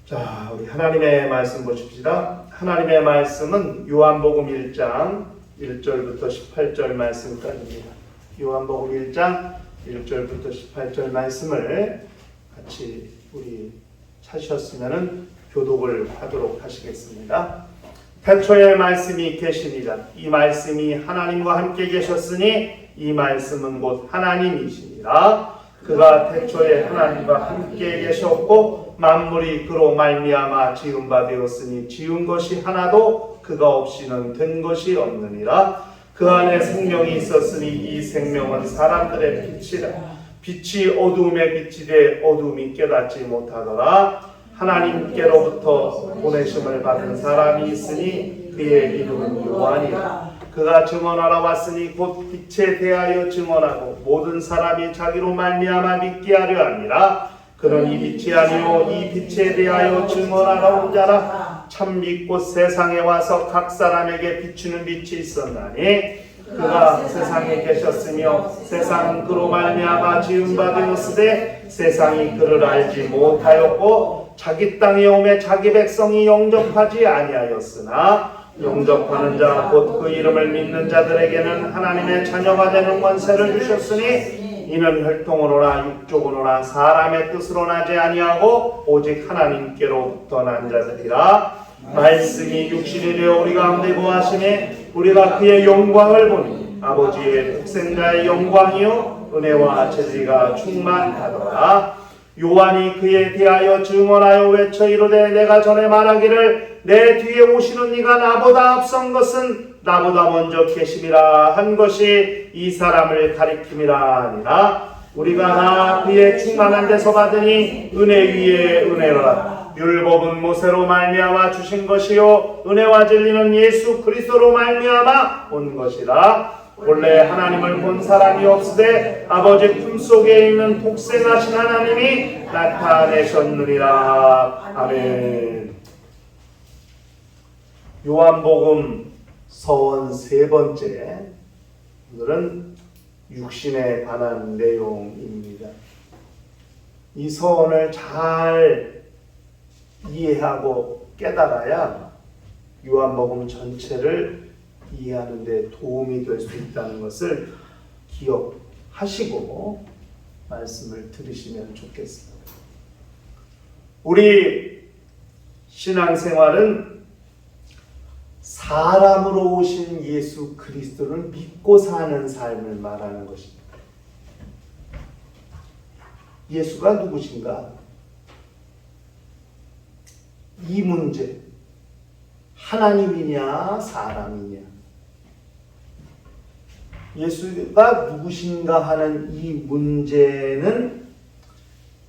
자, 우리 하나님의 말씀 보십시다. 하나님의 말씀은 요한복음 1장 1절부터 18절 말씀까지입니다. 요한복음 1장 1절부터 18절 말씀을 같이 우리 찾으셨으면 교독을 하도록 하시겠습니다. 태초에 말씀이 계시니라. 이 말씀이 하나님과 함께 계셨으니 이 말씀은 곧 하나님이시니라. 그가 태초에 하나님과 함께 계셨고 만물이 그로 말미암아 지은 바 되었으니 지은 것이 하나도 그가 없이는 된 것이 없느니라. 그 안에 생명이 있었으니 이 생명은 사람들의 빛이라. 빛이 어두움에 비치되 어두움이 깨닫지 못하더라. 하나님께로부터 보내심을 받은 사람이 있으니 그의 이름은 요한이라. 그가 증언하러 왔으니 곧 빛에 대하여 증언하고 모든 사람이 자기로 말미암아 믿게 하려 함이라. 그는 이 빛이 아니요 이 빛에 대하여 증언하러 온 자라. 참 믿고 세상에 와서 각 사람에게 비추는 빛이 있었나니 그가 세상에 계셨으며 세상은 그로 말미암아 지은 바 되었으되 세상이 그를 알지 못하였고 자기 땅에 오매 자기 백성이 영접하지 아니하였으나 영접하는 자 곧 그 이름을 믿는 자들에게는 하나님의 자녀가 되는 권세를 주셨으니 이는 혈통으로나 육족으로나 사람의 뜻으로 나지 아니하고 오직 하나님께로부터 난 자들이라. 말씀이 육신이 되어 우리 가운데 거하시니 우리가 그의 영광을 보니 아버지의 독생자의 영광이요 은혜와 진리가 충만하더라. 요한이 그에 대하여 증언하여 외쳐 이르되 내가 전에 말하기를 내 뒤에 오시는 이가 나보다 앞선 것은 나보다 먼저 계심이라 한 것이 이 사람을 가리킴이라 하니라. 우리가 나 그의 충만한 데서 받으니 은혜 위에 은혜라. 율법은 모세로 말미암아 주신 것이요 은혜와 진리는 예수 그리스도로 말미암아 온 것이라. 본래 하나님을 본 사람이 없으되 아버지 품속에 있는 독생하신 하나님이 나타내셨느니라. 아멘. 요한복음 서원 세 번째, 오늘은 육신에 관한 내용입니다. 이 서원을 잘 이해하고 깨달아야 요한복음 전체를 이해하는 데 도움이 될 수 있다는 것을 기억하시고 말씀을 들으시면 좋겠습니다. 우리 신앙생활은 사람으로 오신 예수 그리스도를 믿고 사는 삶을 말하는 것입니다. 예수가 누구신가? 이 문제, 하나님이냐 사람이냐, 예수가 누구신가 하는 이 문제는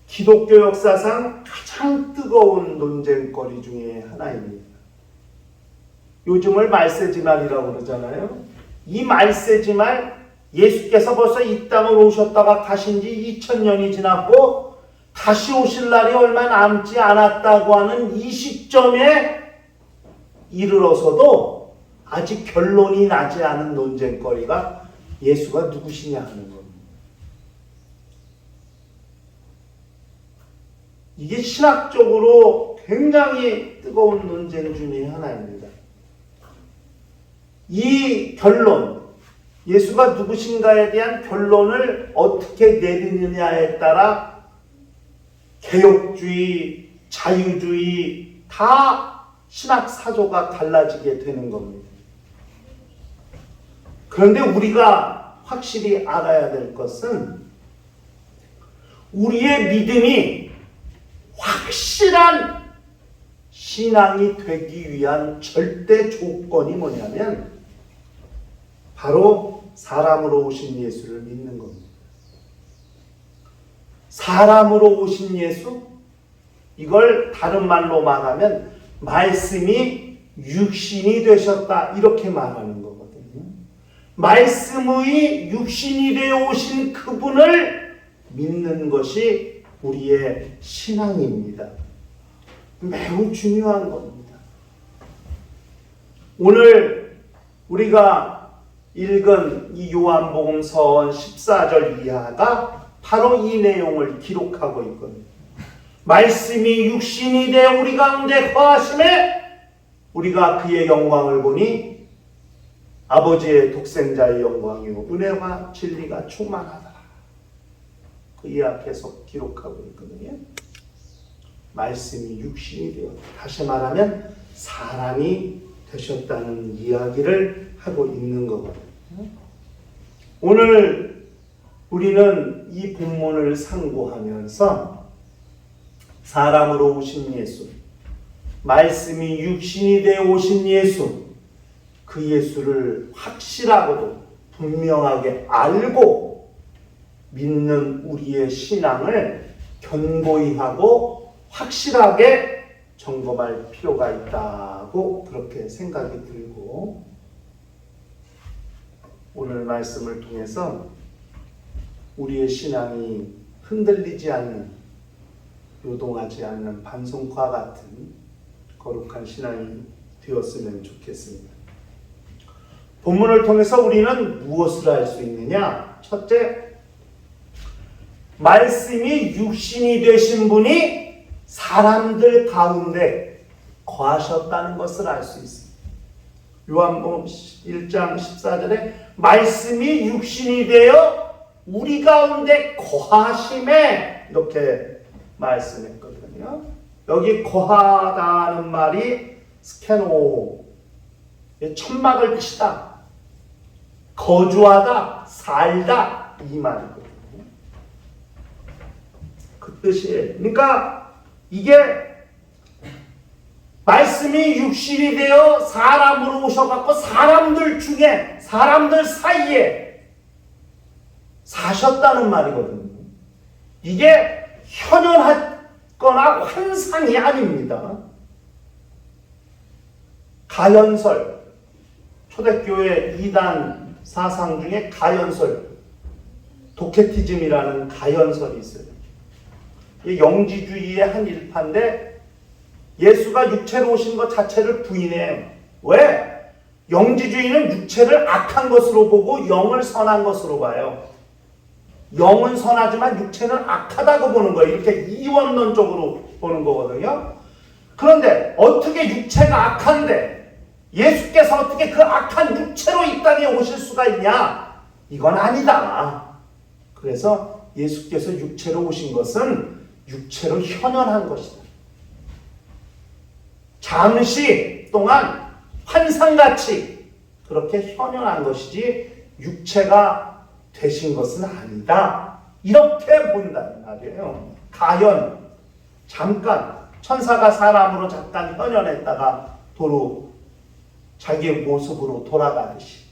기독교 역사상 가장 뜨거운 논쟁거리 중에 하나입니다. 요즘을 말세지말이라고 그러잖아요. 이 말세지말, 예수께서 벌써 이 땅을 오셨다가 가신 지 2000년이 지났고 다시 오실 날이 얼마 남지 않았다고 하는 이 시점에 이르러서도 아직 결론이 나지 않은 논쟁거리가 예수가 누구시냐 하는 겁니다. 이게 신학적으로 굉장히 뜨거운 논쟁 중에 하나입니다. 이 결론, 예수가 누구신가에 대한 결론을 어떻게 내리느냐에 따라 개혁주의, 자유주의 다 신학 사조가 달라지게 되는 겁니다. 그런데 우리가 확실히 알아야 될 것은 우리의 믿음이 확실한 신앙이 되기 위한 절대 조건이 뭐냐면 바로 사람으로 오신 예수를 믿는 겁니다. 사람으로 오신 예수? 이걸 다른 말로 말하면 말씀이 육신이 되셨다 이렇게 말하는 거거든요. 말씀의 육신이 되어 오신 그분을 믿는 것이 우리의 신앙입니다. 매우 중요한 겁니다. 오늘 우리가 읽은 이 요한복음 서원 14절 이하가 바로 이 내용을 기록하고 있거든요. 말씀이 육신이 되어 우리 가운데 거하심에 우리가 그의 영광을 보니 아버지의 독생자의 영광이요 은혜와 진리가 충만하더라. 그 이하 계속 기록하고 있거든요. 말씀이 육신이 되어, 다시 말하면 사람이 되셨다는 이야기를 하고 있는 거거든요. 오늘 우리는 이 본문을 상고하면서 사람으로 오신 예수, 말씀이 육신이 되어 오신 예수, 그 예수를 확실하고도 분명하게 알고 믿는 우리의 신앙을 견고히 하고 확실하게 점검할 필요가 있다고 그렇게 생각이 들고, 오늘 말씀을 통해서 우리의 신앙이 흔들리지 않는, 요동하지 않는 반송과 같은 거룩한 신앙이 되었으면 좋겠습니다. 본문을 통해서 우리는 무엇을 알 수 있느냐? 첫째, 말씀이 육신이 되신 분이 사람들 가운데 거하셨다는 것을 알 수 있습니다. 요한복음 1장 14절에 말씀이 육신이 되어 우리 가운데 거하심에 이렇게 말씀했거든요. 여기 거하다는 말이 스케노, 천막을 뜻이다, 거주하다, 살다 이 말이거든요. 그 뜻이에요. 그러니까 이게 말씀이 육신이 되어 사람으로 오셔갖고 사람들 중에, 사람들 사이에 사셨다는 말이거든요. 이게 현현하거나 환상이 아닙니다. 가연설, 초대교회 2단 사상 중에 가연설, 도케티즘이라는 가연설이 있어요. 영지주의의 한 일파인데 예수가 육체로 오신 것 자체를 부인해요. 왜? 영지주의는 육체를 악한 것으로 보고 영을 선한 것으로 봐요. 영은 선하지만 육체는 악하다고 보는 거예요. 이렇게 이원론적으로 보는 거거든요. 그런데 어떻게 육체가 악한데 예수께서 어떻게 그 악한 육체로 이 땅에 오실 수가 있냐? 이건 아니다. 그래서 예수께서 육체로 오신 것은 육체로 현현한 것이다. 잠시 동안 환상같이 그렇게 현현한 것이지 육체가 되신 것은 아니다. 이렇게 본다는 말이에요. 가연, 잠깐 천사가 사람으로 잠깐 현현했다가 도로 자기의 모습으로 돌아가듯이.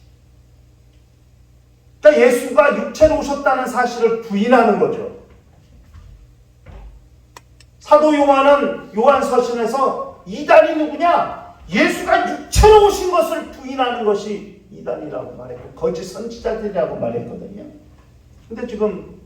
그러니까 예수가 육체로 오셨다는 사실을 부인하는 거죠. 사도 요한은 요한서신에서 이단이 누구냐? 예수가 육체로 오신 것을 부인하는 것이 이단이라고 말했고 거짓 선지자들이라고 말했거든요. 근데 지금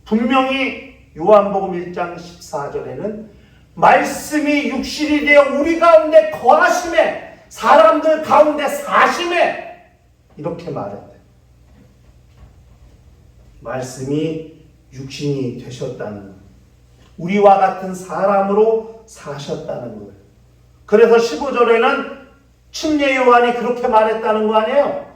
분명히 요한복음 1장 14절에는 말씀이 육신이 되어 우리 가운데 거하심에, 사람들 가운데 사심에 이렇게 말했대요. 말씀이 육신이 되셨다는 거예요. 우리와 같은 사람으로 사셨다는 거예요. 그래서 15절에는 침례 요한이 그렇게 말했다는 거 아니에요?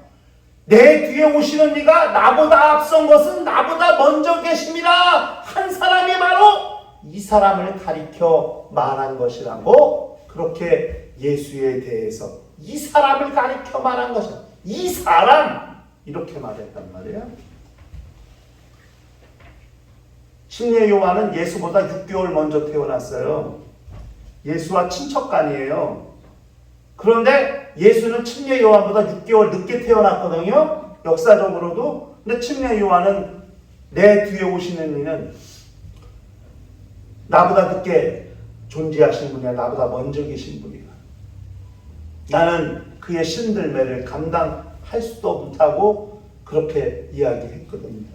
내 뒤에 오시는 이가 나보다 앞선 것은 나보다 먼저 계심이라 한 사람이 바로 이 사람을 가리켜 말한 것이라고, 그렇게 예수에 대해서 이 사람을 가리켜 말한 것이다. 이 사람 이렇게 말했단 말이에요. 침례 요한은 예수보다 6개월 먼저 태어났어요. 예수와 친척간이에요. 그런데 예수는 침례 요한보다 6개월 늦게 태어났거든요. 역사적으로도. 근데 침례 요한은 내 뒤에 오시는 이는 나보다 늦게 존재하신 분이야. 나보다 먼저 계신 분이야. 나는 그의 신들매를 감당할 수도 못하고 그렇게 이야기했거든요.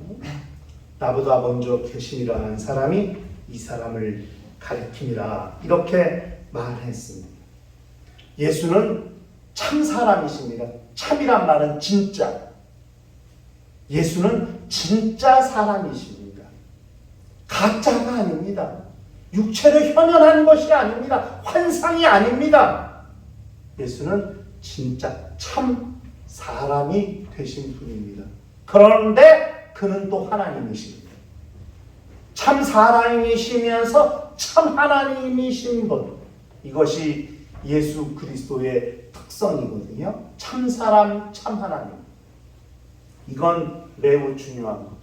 나보다 먼저 계심이라 한 사람이 이 사람을 가리킴이라 이렇게 말했습니다. 예수는 참 사람이십니다. 참이란 말은 진짜. 예수는 진짜 사람이십니다. 가짜가 아닙니다. 육체로 현현한 것이 아닙니다. 환상이 아닙니다. 예수는 진짜 참 사람이 되신 분입니다. 그런데 그는 또 하나님이십니다. 참 사람이시면서 참 하나님이신 분. 이것이 예수 그리스도의 특성이거든요. 참 사람, 참 하나님. 이건 매우 중요한 거죠.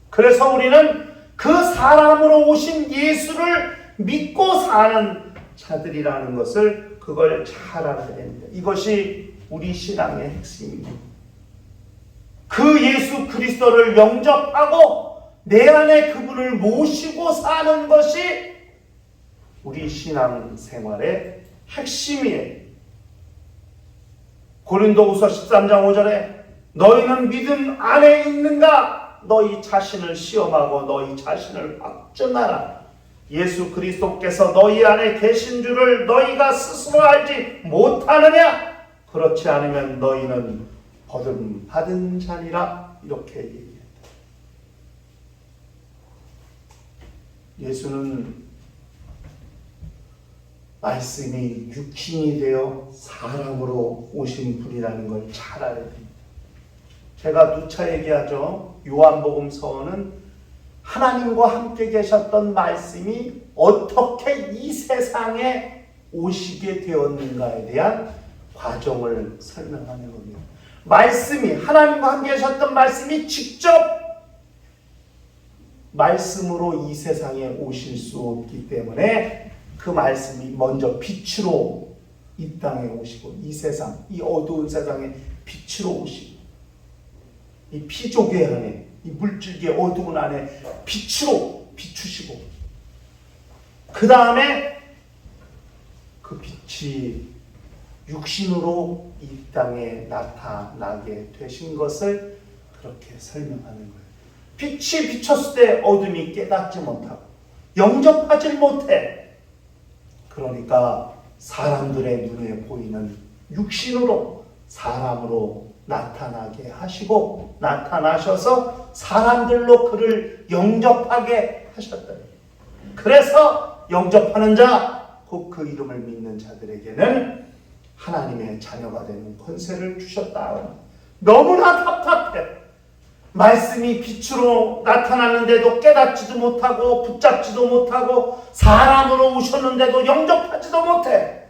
그래서 우리는 그 사람으로 오신 예수를 믿고 사는 자들이라는 것을 그걸 잘 알아야 됩니다. 이것이 우리 신앙의 핵심입니다. 그 예수 그리스도를 영접하고 내 안에 그분을 모시고 사는 것이 우리 신앙 생활의 핵심이에요. 고린도후서 13장 5절에 너희는 믿음 안에 있는가? 너희 자신을 시험하고 너희 자신을 확증하라. 예수 그리스도께서 너희 안에 계신 줄을 너희가 스스로 알지 못하느냐? 그렇지 않으면 너희는 버림받은 자니라. 이렇게 얘기했다. 예수는 말씀이 육신이 되어 사람으로 오신 분이라는 걸 잘 알아야 됩니다. 제가 누차 얘기하죠. 요한복음서는 하나님과 함께 계셨던 말씀이 어떻게 이 세상에 오시게 되었는가에 대한 과정을 설명하는 겁니다. 말씀이, 하나님과 함께 계셨던 말씀이 직접 말씀으로 이 세상에 오실 수 없기 때문에 그 말씀이 먼저 빛으로 이 땅에 오시고, 이 세상, 이 어두운 세상에 빛으로 오시고, 이 피조개 안에, 이 물질계 어두운 안에 빛으로 비추시고, 그 다음에 그 빛이 육신으로 이 땅에 나타나게 되신 것을 그렇게 설명하는 거예요. 빛이 비쳤을 때 어둠이 깨닫지 못하고 영접하지 못해. 그러니까 사람들의 눈에 보이는 육신으로 사람으로 나타나게 하시고 나타나셔서 사람들로 그를 영접하게 하셨다. 그래서 영접하는 자, 곧 그 이름을 믿는 자들에게는 하나님의 자녀가 되는 권세를 주셨다. 너무나 답답해. 말씀이 빛으로 나타났는데도 깨닫지도 못하고 붙잡지도 못하고 사람으로 오셨는데도 영접하지도 못해.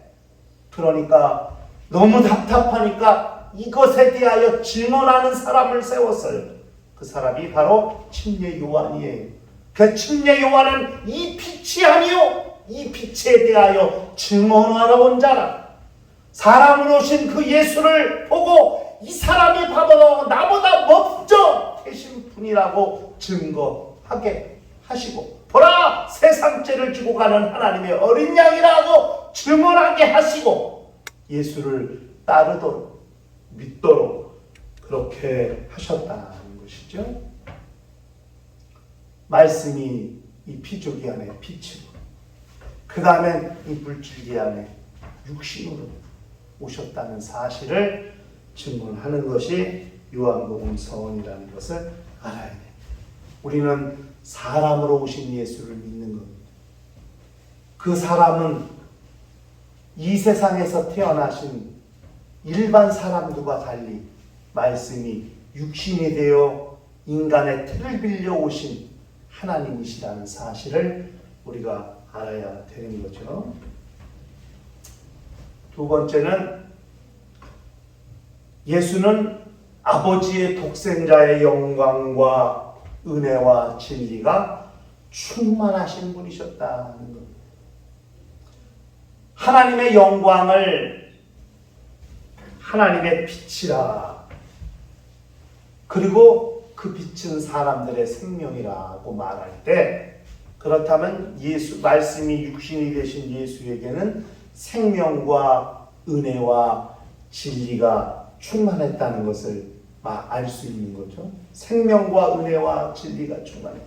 그러니까 너무 답답하니까 이것에 대하여 증언하는 사람을 세웠어요. 그 사람이 바로 침례 요한이에요. 그 침례 요한은 이 빛이 아니요, 이 빛에 대하여 증언하러 온 자라. 사람으로 오신 그 예수를 보고 이 사람이 바로 나보다 먼저 계신 분이라고 증거하게 하시고, 보라, 세상 죄를 지고 가는 하나님의 어린 양이라고 증언하게 하시고, 예수를 따르도록 믿도록 그렇게 하셨다는 것이죠. 말씀이 이 피조기 안에 빛으로, 그 다음엔 이 물질기 안에 육신으로 오셨다는 사실을 증언하는 것이 요한복음 서원이라는 것을 알아야 돼요. 우리는 사람으로 오신 예수를 믿는 겁니다. 그 사람은 이 세상에서 태어나신 일반 사람들과 달리 말씀이 육신이 되어 인간의 틀을 빌려 오신 하나님이시라는 사실을 우리가 알아야 되는 거죠. 두 번째는 예수는 아버지의 독생자의 영광과 은혜와 진리가 충만하신 분이셨다는 겁니다. 하나님의 영광을 하나님의 빛이라, 그리고 그 빛은 사람들의 생명이라고 말할 때, 그렇다면 예수, 말씀이 육신이 되신 예수에게는 생명과 은혜와 진리가 충만했다는 것을 알 수 있는 거죠. 생명과 은혜와 진리가 충만해.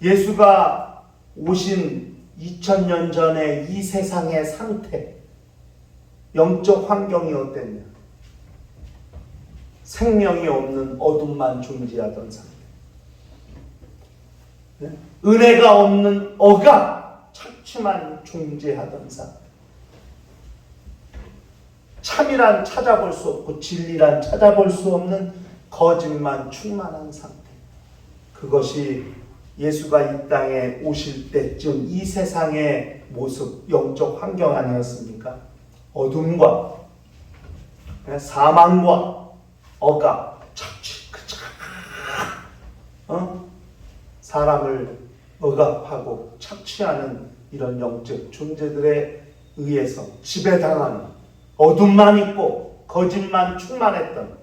예수가 오신 2000년 전에 이 세상의 상태, 영적 환경이 어땠냐? 생명이 없는 어둠만 존재하던 상태. 은혜가 없는 어가 착취만 존재하던 상태. 참이란 찾아볼 수 없고 진리란 찾아볼 수 없는 거짓만 충만한 상태. 그것이 예수가 이 땅에 오실 때쯤 이 세상의 모습, 영적 환경 아니었습니까? 어둠과 사망과 어가 착취, 사람을 억압하고 착취하는 이런 영적 존재들에 의해서 지배당하는 어둠만 있고 거짓만 충만했던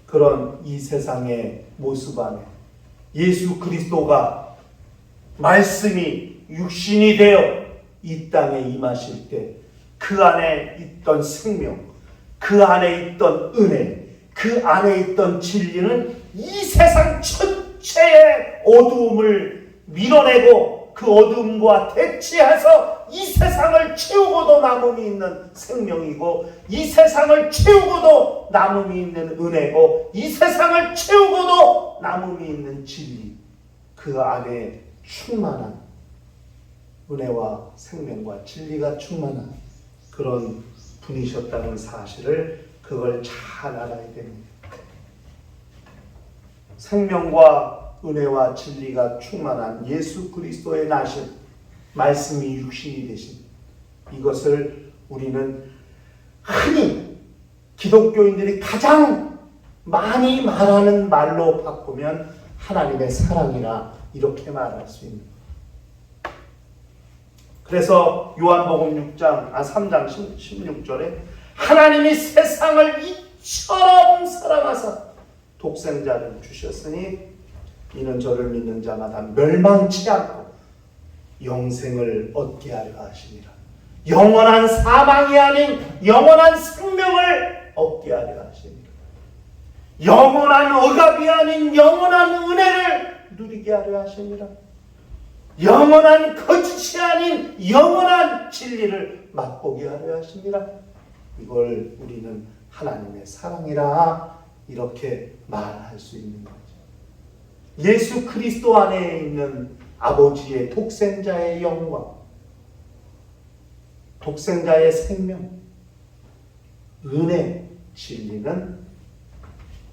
그런 이 세상의 모습 안에 예수 그리스도가 말씀이 육신이 되어 이 땅에 임하실 때 그 안에 있던 생명, 그 안에 있던 은혜, 그 안에 있던 진리는 이 세상 전체의 어두움을 밀어내고 그 어둠과 대치해서 이 세상을 채우고도 남음이 있는 생명이고, 이 세상을 채우고도 남음이 있는 은혜고, 이 세상을 채우고도 남음이 있는 진리, 그 안에 충만한 은혜와 생명과 진리가 충만한 그런 분이셨다는 사실을 그걸 잘 알아야 됩니다. 생명과 은혜와 진리가 충만한 예수 그리스도의 나신 말씀이 육신이 되신 이것을 우리는 흔히 기독교인들이 가장 많이 말하는 말로 바꾸면 하나님의 사랑이라 이렇게 말할 수 있는 거예요. 그래서 요한복음 3장 16절에 하나님이 세상을 이처럼 사랑하사 독생자를 주셨으니 이는 저를 믿는 자마다 멸망치 않고 영생을 얻게 하려 하시니라. 영원한 사망이 아닌 영원한 생명을 얻게 하려 하시니라. 영원한 억압이 아닌 영원한 은혜를 누리게 하려 하시니라. 영원한 거짓이 아닌 영원한 진리를 맛보게 하려 하십니다. 이걸 우리는 하나님의 사랑이라 이렇게 말할 수 있는 거죠. 예수 그리스도 안에 있는 아버지의 독생자의 영광, 독생자의 생명, 은혜, 진리는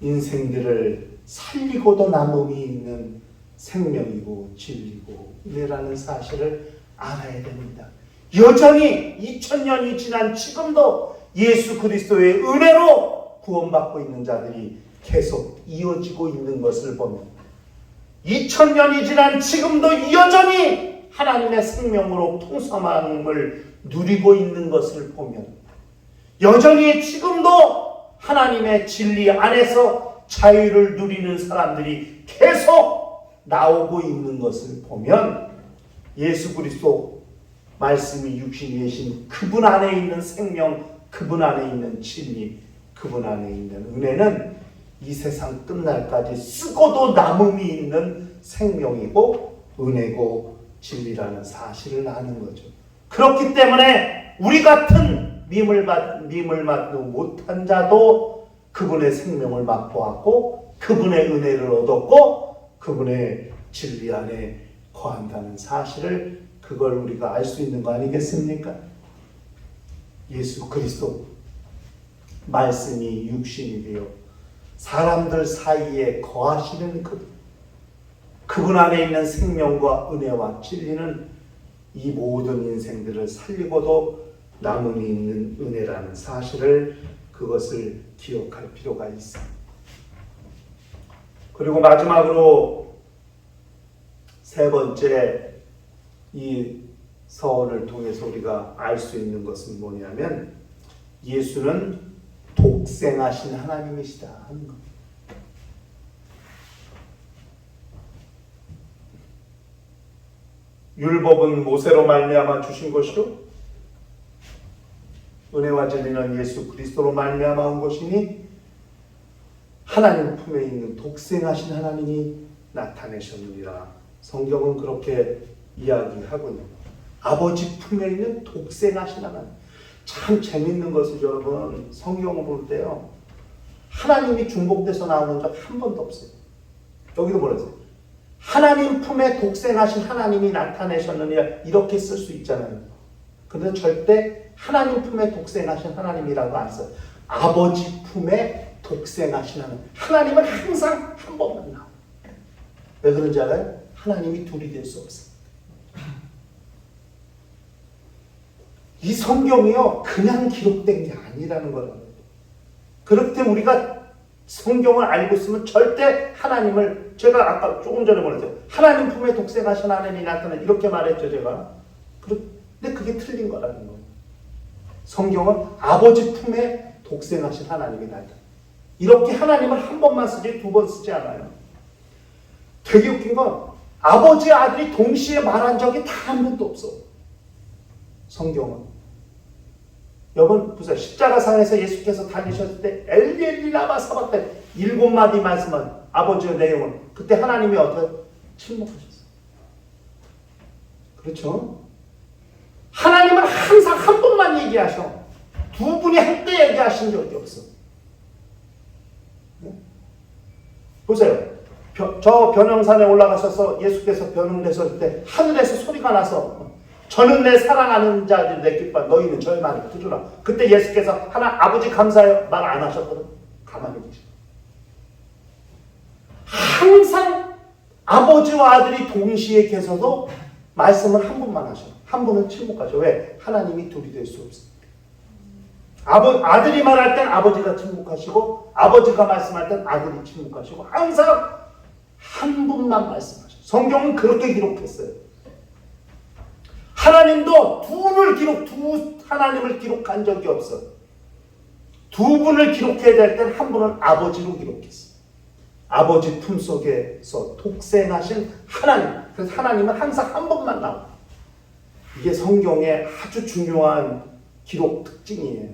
인생들을 살리고도 남음이 있는 생명이고 진리고 은혜라는 사실을 알아야 됩니다. 여전히 2000년이 지난 지금도 예수 그리스도의 은혜로 구원받고 있는 자들이 계속 이어지고 있는 것을 보면 2000년이 지난 지금도 여전히 하나님의 생명으로 풍성함을 누리고 있는 것을 보면 여전히 지금도 하나님의 진리 안에서 자유를 누리는 사람들이 계속 나오고 있는 것을 보면 예수 그리스도 말씀이 육신이 되신 그분 안에 있는 생명, 그분 안에 있는 진리, 그분 안에 있는 은혜는 이 세상 끝날까지 쓰고도 남음이 있는 생명이고 은혜고 진리라는 사실을 아는 거죠. 그렇기 때문에 우리 같은 믿음을 받지 못한 자도 그분의 생명을 맛보았고 그분의 은혜를 얻었고 그분의 진리 안에 거한다는 사실을 그걸 우리가 알 수 있는 거 아니겠습니까? 예수 그리스도 말씀이 육신이 되어 사람들 사이에 거하시는 그분 안에 있는 생명과 은혜와 진리는 이 모든 인생들을 살리고도 남음이 있는 은혜라는 사실을 그것을 기억할 필요가 있습니다. 그리고 마지막으로 세 번째 이 서원을 통해서 우리가 알 수 있는 것은 뭐냐면 예수는 독생하신 하나님이시다 하는 것. 율법은 모세로 말미암아 주신 것이요 은혜와 진리는 예수 그리스도로 말미암아 온 것이니 하나님 품에 있는 독생하신 하나님이 나타내셨느니라. 성경은 그렇게 이야기하고 있는 거예요. 아버지 품에 있는 독생하신 하나님. 참 재밌는 것은 여러분 성경을 볼 때요 하나님이 중복돼서 나오는 적 한 번도 없어요. 여기도 뭐라 했어요? 하나님 품에 독생하신 하나님이 나타내셨느냐 이렇게 쓸 수 있잖아요. 그런데 절대 하나님 품에 독생하신 하나님이라고 안 써요. 아버지 품에 독생하신 하나님. 하나님은 항상 한 번만 나와요. 왜 그런지 알아요? 하나님이 둘이 될 수 없어요. 이 성경이요 그냥 기록된 게 아니라는 거예요. 그렇기 때문에 우리가 성경을 알고 있으면 절대 하나님을, 제가 아까 조금 전에 말했죠. 하나님 품에 독생하신 하나님이 나타나 이렇게 말했죠 제가. 근데 그게 틀린 거라는 거예요. 성경은 아버지 품에 독생하신 하나님이 나타나. 이렇게 하나님을 한 번만 쓰지 두 번 쓰지 않아요. 되게 웃긴 건 아버지 아들이 동시에 말한 적이 단 한 번도 없어. 성경은. 여러분 보세요. 십자가상에서 예수께서 달리셨을 때 엘리 엘리 라마 사박단 7마디 말씀은 아버지의 내용은 그때 하나님이 어떻게 침묵하셨어요. 그렇죠? 하나님은 항상 한 분만 얘기하셔. 두 분이 함께 얘기하신 적이 없어. 네? 보세요. 저 변형산에 올라가셔서 예수께서 변형되셨을 때 하늘에서 소리가 나서 저는 내 사랑하는 자들이 내 기뻐 너희는 저의 말을 들으라. 그때 예수께서 아버지 감사해요 말 안 하셨거든. 가만히 계시고 항상 아버지와 아들이 동시에 계셔도 말씀을 한 분만 하셔. 한 분은 침묵하셔. 왜? 하나님이 둘이 될 수 없어. 아들이 말할 땐 아버지가 침묵하시고 아버지가 말씀할 땐 아들이 침묵하시고 항상 한 분만 말씀하셔. 성경은 그렇게 기록했어요. 하나님도 두 하나님을 기록한 적이 없어. 두 분을 기록해야 될 땐 한 분은 아버지로 기록했어. 아버지 품속에서 독생하신 하나님. 그래서 하나님은 항상 한 번만 나와. 이게 성경의 아주 중요한 기록 특징이에요.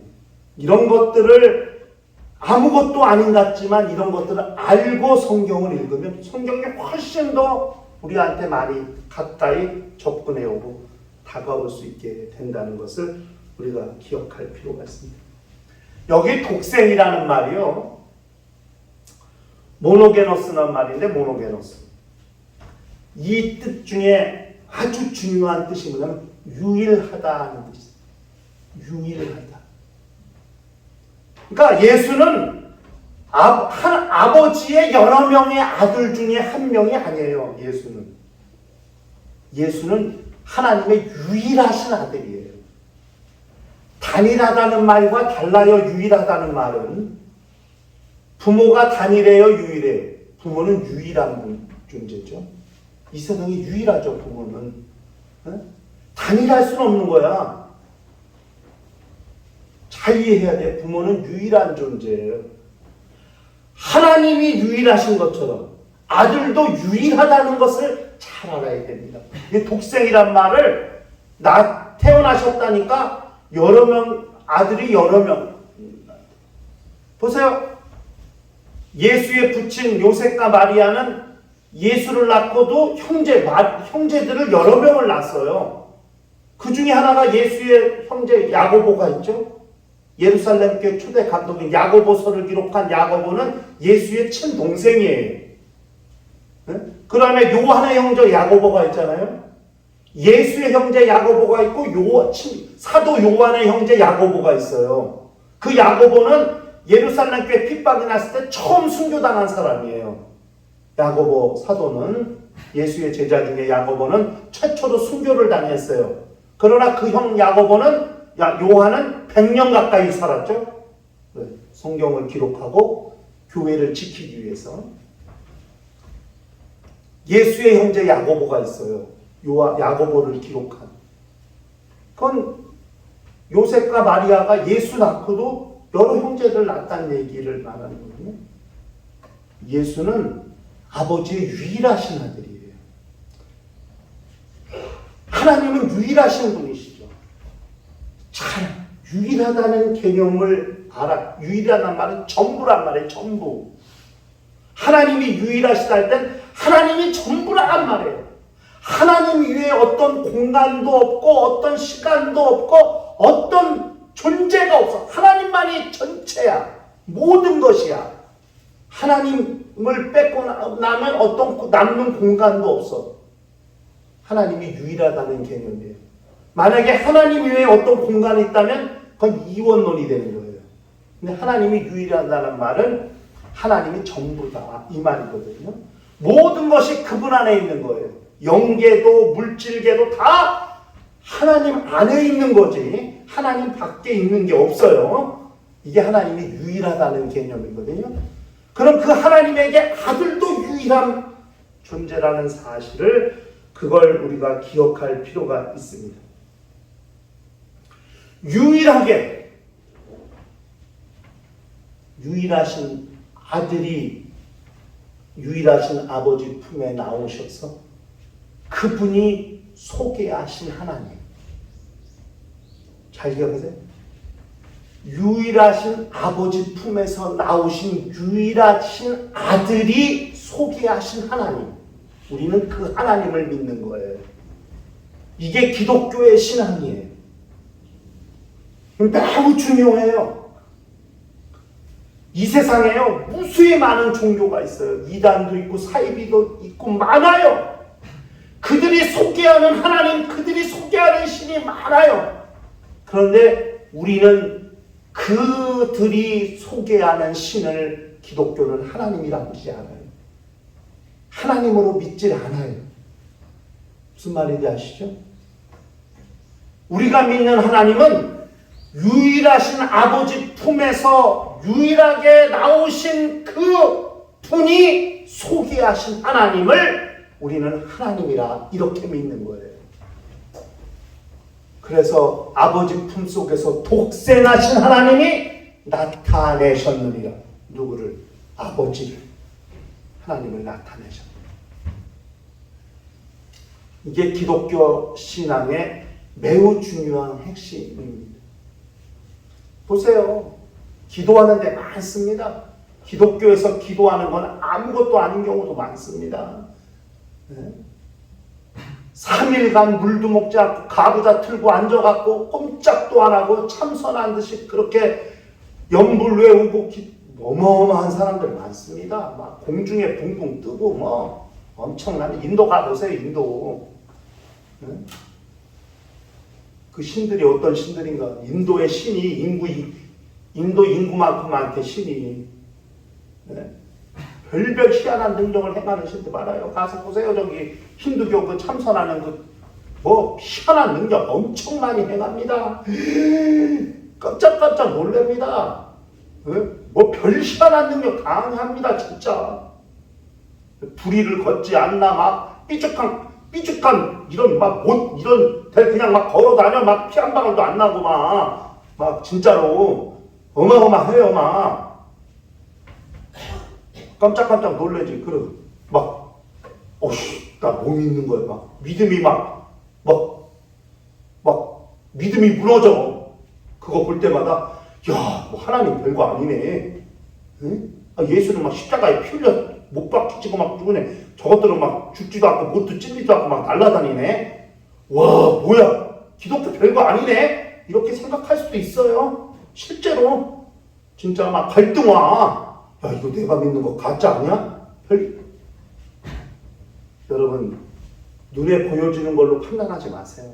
이런 것들을 아무것도 아닌 것 같지만 이런 것들을 알고 성경을 읽으면 성경이 훨씬 더 우리한테 많이 가까이 접근해 오고 다가올 수 있게 된다는 것을 우리가 기억할 필요가 있습니다. 여기 독생이라는 말이요. 모노게노스라는 말인데 모노게노스. 이 뜻 중에 아주 중요한 뜻이 뭐냐면 유일하다는 뜻이에요. 유일하다. 그러니까 예수는 아버지의 여러 명의 아들 중에 한 명이 아니에요. 예수는 하나님의 유일하신 아들이에요. 단일하다는 말과 달라요. 유일하다는 말은 부모가 단일해요, 유일해요. 부모는 유일한 존재죠. 이 세상에 유일하죠, 부모는. 단일할 수는 없는 거야. 잘 이해해야 돼. 부모는 유일한 존재예요. 하나님이 유일하신 것처럼 아들도 유일하다는 것을 잘 알아야 됩니다. 이 독생이란 말을 태어나셨다니까 여러 명, 아들이 여러 명. 보세요. 예수의 부친 요셉과 마리아는 예수를 낳고도 형제들을 여러 명을 낳았어요. 그 중에 하나가 예수의 형제 야고보가 있죠. 예루살렘 교회 초대 감독인 야고보서를 기록한 야고보는 예수의 친동생이에요. 그 다음에 요한의 형제 야고보가 있잖아요. 예수의 형제 야고보가 있고 사도 요한의 형제 야고보가 있어요. 그 야고보는 예루살렘 교회 핍박이 났을 때 처음 순교당한 사람이에요. 야고보 사도는 예수의 제자 중에 야고보는 최초로 순교를 당했어요. 그러나 그 형 야고보는 요한은 100년 가까이 살았죠. 성경을 기록하고 교회를 지키기 위해서. 예수의 형제 야고보가 있어요. 야고보를 기록한. 그건 요셉과 마리아가 예수 낳고도 여러 형제들 낳았다는 얘기를 말하는 거거든요. 예수는 아버지의 유일하신 아들이에요. 하나님은 유일하신 분이시죠. 잘 유일하다는 개념을 알아. 유일하다는 말은 전부란 말이에요. 전부. 하나님이 유일하시다 할 땐 하나님이 전부란 말이에요. 하나님 이외에 어떤 공간도 없고 어떤 시간도 없고 어떤 존재가 없어. 하나님만이 전체야. 모든 것이야. 하나님을 뺏고 나면 어떤 남는 공간도 없어. 하나님이 유일하다는 개념이에요. 만약에 하나님 외에 어떤 공간이 있다면 그건 이원론이 되는 거예요. 근데 하나님이 유일하다는 말은 하나님이 전부다 이 말이거든요. 모든 것이 그분 안에 있는 거예요. 영계도 물질계도 다 하나님 안에 있는 거지 하나님 밖에 있는 게 없어요. 이게 하나님이 유일하다는 개념이거든요. 그럼 그 하나님에게 아들도 유일한 존재라는 사실을 그걸 우리가 기억할 필요가 있습니다. 유일하게 유일하신 아들이 유일하신 아버지 품에 나오셔서 그분이 소개하신 하나님. 잘 기억하세요. 유일하신 아버지 품에서 나오신 유일하신 아들이 소개하신 하나님. 우리는 그 하나님을 믿는 거예요. 이게 기독교의 신앙이에요. 매우 중요해요. 이 세상에요 무수히 많은 종교가 있어요. 이단도 있고 사이비도 있고 많아요. 그들이 소개하는 하나님, 그들이 소개하는 신이 많아요. 그런데 우리는 그들이 소개하는 신을 기독교는 하나님이라고 하지 않아요. 하나님으로 믿질 않아요. 무슨 말인지 아시죠? 우리가 믿는 하나님은 유일하신 아버지 품에서 유일하게 나오신 그 분이 소개하신 하나님을 우리는 하나님이라 이렇게 믿는 거예요. 그래서 아버지 품 속에서 독생하신 하나님이 나타내셨느니라. 누구를? 아버지를. 하나님을 나타내셨다. 이게 기독교 신앙의 매우 중요한 핵심입니다. 보세요. 기도하는 데 많습니다. 기독교에서 기도하는 건 아무것도 아닌 경우도 많습니다. 3일간 물도 먹지 않고 가부좌 틀고 앉아갖고 꼼짝도 안 하고 참선한 듯이 그렇게 연불 외우고 어마어마한 사람들 많습니다. 막 공중에 붕붕 뜨고 뭐 엄청난 인도 가보세요. 인도. 그 신들이 어떤 신들인가. 인도의 신이 인도 인구만큼 많대 신이. 별별 희한한 능력을 행하는 신들 많아요. 가서 보세요. 저기 힌두교 그 참선하는 그 뭐 희한한 능력 엄청 많이 행합니다. 깜짝깜짝 놀랍니다. 뭐 별 희한한 능력 강합니다. 진짜. 불의를 걷지 않나 막 삐죽한 이런 막 못 이런 그냥 막 걸어다녀 막 피 한 방울도 안 나고 막 진짜로 어마어마해요 막. 깜짝깜짝 놀래지. 그래 막 어씨 나 못 믿는 거야. 막 믿음이 막 믿음이 무너져. 그거 볼 때마다 야 뭐 하나님 별거 아니네. 응? 예수는 막 십자가에 피 흘려 못 박히고 막 죽으네. 저것들은 막 죽지도 않고 못도 찔리지도 않고 막 날아다니네. 와 뭐야 기독교 별거 아니네. 이렇게 생각할 수도 있어요. 실제로 진짜 막 갈등 와. 야 이거 내가 믿는 거 가짜 아니야? 여러분 눈에 보여지는 걸로 판단하지 마세요.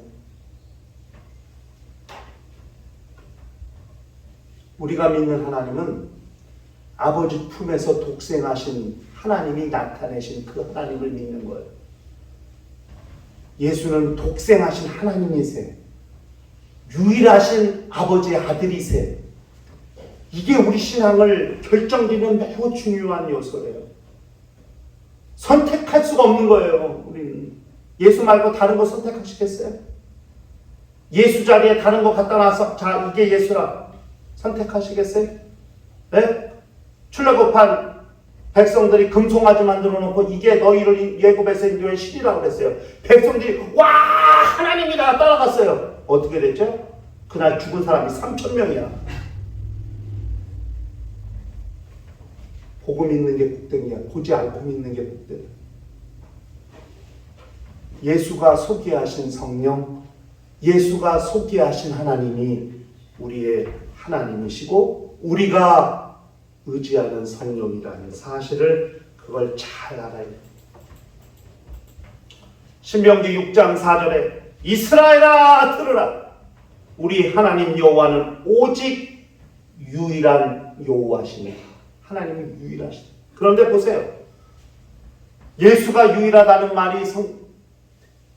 우리가 믿는 하나님은 아버지 품에서 독생하신 하나님이 나타내신 그 하나님을 믿는 거예요. 예수는 독생하신 하나님이세요. 유일하신 아버지의 아들이세요. 이게 우리 신앙을 결정짓는 매우 중요한 요소예요. 선택할 수가 없는 거예요. 우리는 예수 말고 다른 거 선택하시겠어요? 예수 자리에 다른 거 갖다 놔서 자 이게 예수라 선택하시겠어요? 네? 출애굽한 백성들이 금송아지 만들어 놓고 이게 너희를 애굽에서 인도한 신이라고 그랬어요. 백성들이 와 하나님이다 따라갔어요. 어떻게 됐죠? 그날 죽은 사람이 3,000명이야. 보고 믿는 게 복등이야. 보지 않고 믿는 게 복등. 예수가 소개하신 성령, 예수가 소개하신 하나님이 우리의 하나님이시고 우리가 의지하는 성령이라는 사실을 그걸 잘 알아야 돼요. 신명기 6장 4절에 이스라엘아 들으라. 우리 하나님 여호와는 오직 유일한 여호와시니 하나님은 유일하시다. 그런데 보세요. 예수가 유일하다는 말이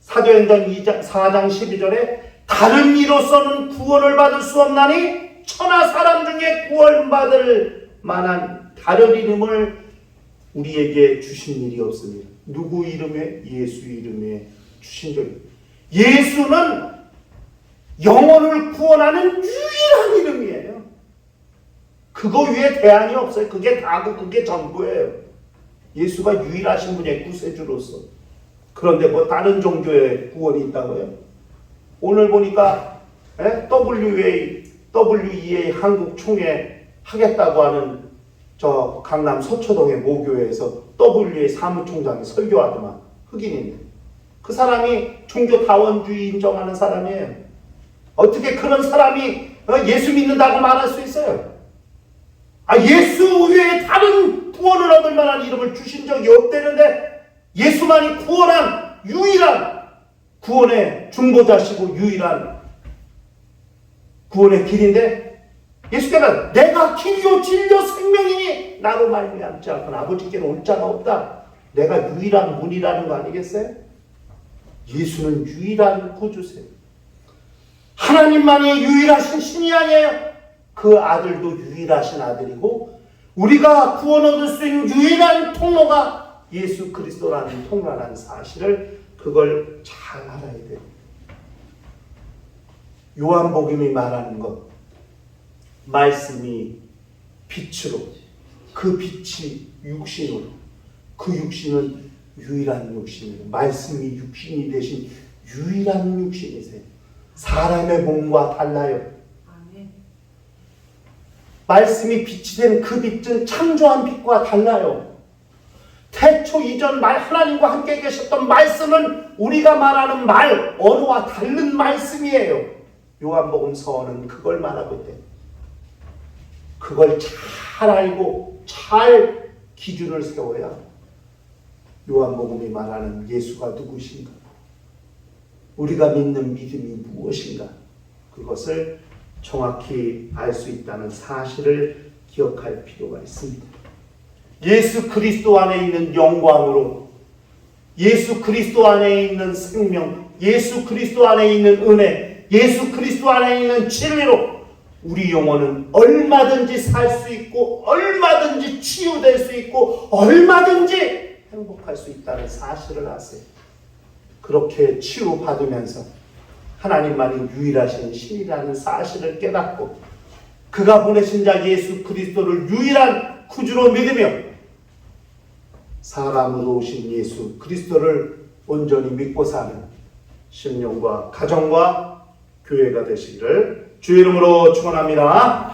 사도행전 4장 12절에 다른 이로서는 구원을 받을 수 없나니 천하 사람 중에 구원받을 만한 다른 이름을 우리에게 주신 일이 없습니다. 누구 이름에? 예수 이름에 주신 적이. 예수는 영혼을 구원하는 유일한 이름이에요. 그거 위에 대안이 없어요. 그게 다고 그게 전부예요. 예수가 유일하신 분의 구세주로서. 그런데 뭐 다른 종교에 구원이 있다고요? 오늘 보니까 WEA 한국 총회 하겠다고 하는 저 강남 서초동의 모교회에서 WEA 사무총장이 설교하더만 흑인인데 그 사람이 종교 다원주의 인정하는 사람이에요. 어떻게 그런 사람이 예수 믿는다고 말할 수 있어요? 예수 외에 다른 구원을 얻을 만한 이름을 주신 적이 없다는데 예수만이 구원한 유일한 구원의 중보자시고 유일한 구원의 길인데 예수께서 내가 길이요 진리요 생명이니 나로 말미암지 않고는 아버지께로 올 자가 없다. 내가 유일한 문이라는 거 아니겠어요? 예수는 유일한 구주세요. 하나님만이 유일하신 신이 아니에요. 그 아들도 유일하신 아들이고 우리가 구원 얻을 수 있는 유일한 통로가 예수 그리스도라는 통로라는 사실을 그걸 잘 알아야 돼요. 요한복음이 말하는 것 말씀이 빛으로 그 빛이 육신으로 그 육신은 유일한 육신이에요. 말씀이 육신이 되신 유일한 육신이세요. 사람의 몸과 달라요. 말씀이 빛이 된 그 빛은 창조한 빛과 달라요. 태초 이전 하나님과 함께 계셨던 말씀은 우리가 말하는 언어와 다른 말씀이에요. 요한복음 서원은 그걸 말하고 있대요. 그걸 잘 알고 잘 기준을 세워야 요한복음이 말하는 예수가 누구신가, 우리가 믿는 믿음이 무엇인가, 그것을 정확히 알 수 있다는 사실을 기억할 필요가 있습니다. 예수 그리스도 안에 있는 영광으로, 예수 그리스도 안에 있는 생명, 예수 그리스도 안에 있는 은혜, 예수 그리스도 안에 있는 진리로 우리 영혼은 얼마든지 살 수 있고 얼마든지 치유될 수 있고 얼마든지 행복할 수 있다는 사실을 아세요. 그렇게 치유받으면서 하나님만이 유일하신 신이라는 사실을 깨닫고 그가 보내신 자 예수 그리스도를 유일한 구주로 믿으며 사람으로 오신 예수 그리스도를 온전히 믿고 사는 심령과 가정과 교회가 되시기를 주의 이름으로 축원합니다.